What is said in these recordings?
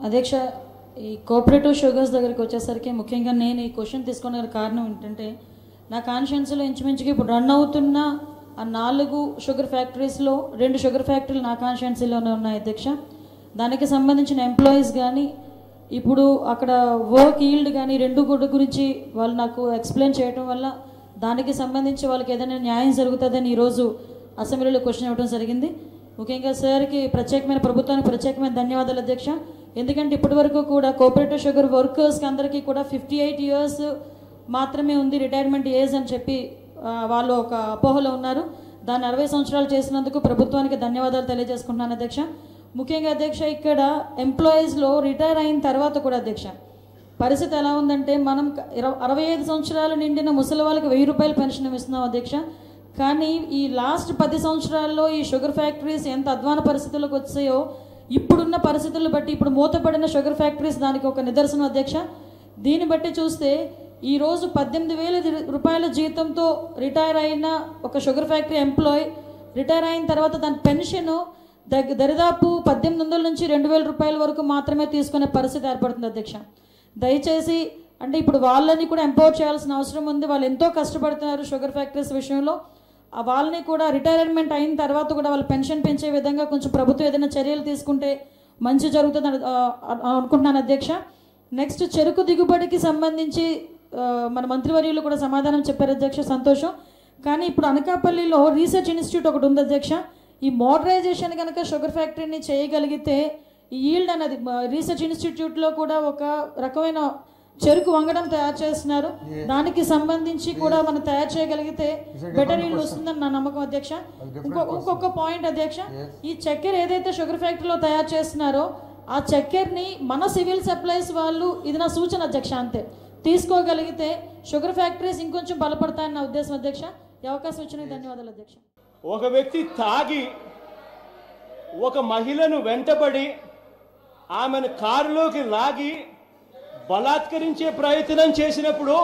అధ్యక్ష, ఈ cooperative sugars దగ్గరికి వచ్చేసరికి ముఖ్యంగా నేను ఈ క్వశ్చన్ తీసుకునే కారణం ఏంటంటే, నా కాన్షియన్స్లో ఇంచుమించుగా ఇప్పుడు రన్ అవుతున్న ఆ 4 షుగర్ ఫ్యాక్టరీస్లో 2 షుగర్ ఫ్యాక్టరీలు నా కాన్షియన్సీలోనే ఉన్నాయి అధ్యక్ష. దానికి సంబంధించిన ఎంప్లాయీస్ కానీ ఇప్పుడు అక్కడ వర్క్ ఈల్డ్ కానీ 2 గురించి వాళ్ళు నాకు ఎక్స్ప్లెయిన్ చేయడం వల్ల దానికి సంబంధించి వాళ్ళకి ఏదైనా న్యాయం జరుగుతుందని ఈరోజు అసెంబ్లీలో క్వశ్చన్ ఇవ్వడం జరిగింది. ముఖ్యంగా సార్కి ప్రత్యేకమైన ప్రభుత్వానికి ప్రత్యేకమైన ధన్యవాదాలు అధ్యక్ష. ఎందుకంటే ఇప్పటి వరకు కూడా కోఆపరేటివ్ షుగర్ వర్కర్స్కి అందరికీ కూడా 58 years మాత్రమే ఉంది రిటైర్మెంట్ ఏజ్ అని చెప్పి వాళ్ళు ఒక అపోహలో ఉన్నారు. దాన్ని 60 సంవత్సరాలు చేసినందుకు ప్రభుత్వానికి ధన్యవాదాలు తెలియజేసుకుంటున్నాను అధ్యక్ష. ముఖ్యంగా అధ్యక్ష, ఇక్కడ ఎంప్లాయీస్లో రిటైర్ అయిన తర్వాత కూడా అధ్యక్ష పరిస్థితి ఎలా ఉందంటే, మనం 65 సంవత్సరాలు నిండిన ముసలి వాళ్ళకి 1000 రూపాయలు పెన్షన్ ఇస్తున్నాం అధ్యక్ష. కానీ ఈ లాస్ట్ 10 సంవత్సరాల్లో ఈ షుగర్ ఫ్యాక్టరీస్ ఎంత అధ్వాన పరిస్థితులకు వచ్చాయో ఇప్పుడున్న పరిస్థితులను బట్టి ఇప్పుడు మూతపడిన షుగర్ ఫ్యాక్టరీస్ దానికి ఒక నిదర్శనం అధ్యక్ష. దీన్ని బట్టి చూస్తే ఈరోజు 18,000 రూపాయల జీతంతో రిటైర్ అయిన ఒక షుగర్ ఫ్యాక్టరీ ఎంప్లాయీ రిటైర్ అయిన తర్వాత దాని పెన్షన్ దరిదాపు 1,800 నుంచి 2,000 రూపాయల వరకు మాత్రమే తీసుకునే పరిస్థితి ఏర్పడుతుంది అధ్యక్ష. దయచేసి అంటే ఇప్పుడు వాళ్ళని కూడా ఎంపవర్ చేయాల్సిన అవసరం ఉంది. వాళ్ళు ఎంతో కష్టపడుతున్నారు షుగర్ ఫ్యాక్టరీస్ విషయంలో. వాళ్ళని కూడా రిటైర్మెంట్ అయిన తర్వాత కూడా వాళ్ళ పెన్షన్ పెంచే విధంగా కొంచెం ప్రభుత్వం ఏదైనా చర్యలు తీసుకుంటే మంచి జరుగుతుంది అనుకుంటున్నాను అధ్యక్ష. నెక్స్ట్, చెరుకు దిగుబడికి సంబంధించి మన మంత్రివర్యులు కూడా సమాధానం చెప్పారు అధ్యక్ష, సంతోషం. కానీ ఇప్పుడు అనకాపల్లిలో రీసెర్చ్ ఇన్స్టిట్యూట్ ఒకటి ఉంది అధ్యక్ష. ఈ మోడరైజేషన్ కనుక షుగర్ ఫ్యాక్టరీని చేయగలిగితే ఈ ఈల్డ్ అనేది రీసెర్చ్ ఇన్స్టిట్యూట్లో కూడా ఒక రకమైన చెరుకు వంగడం తయారు చేస్తున్నారు. దానికి సంబంధించి కూడా మనం తయారు చేయగలిగితే బెటర్ ఈల్డ్ వస్తుందని నా నమ్మకం అధ్యక్ష. ఇంకొక పాయింట్ అధ్యక్ష, ఈ చక్కెర ఏదైతే షుగర్ ఫ్యాక్టరీలో తయారు చేస్తున్నారో ఆ చక్కెరని మన సివిల్ సప్లైస్ వాళ్ళు, ఇది నా సూచన అధ్యక్ష, అంతే, తీసుకోగలిగితే షుగర్ ఫ్యాక్టరీస్ ఇంకొంచెం బలపడతాయని నా ఉద్దేశం అధ్యక్ష. ఈ అవకాశం ఇచ్చినందుకు ధన్యవాదాలు అధ్యక్ష. ఒక వ్యక్తి తాగి ఒక మహిళను వెంటబడి ఆమెను కారులోకి లాగి బలాత్కరించే ప్రయత్నం చేసినప్పుడు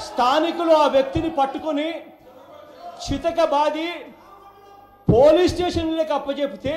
స్థానికులు ఆ వ్యక్తిని పట్టుకొని చితకబాది పోలీస్ స్టేషన్లకు అప్పచెప్తే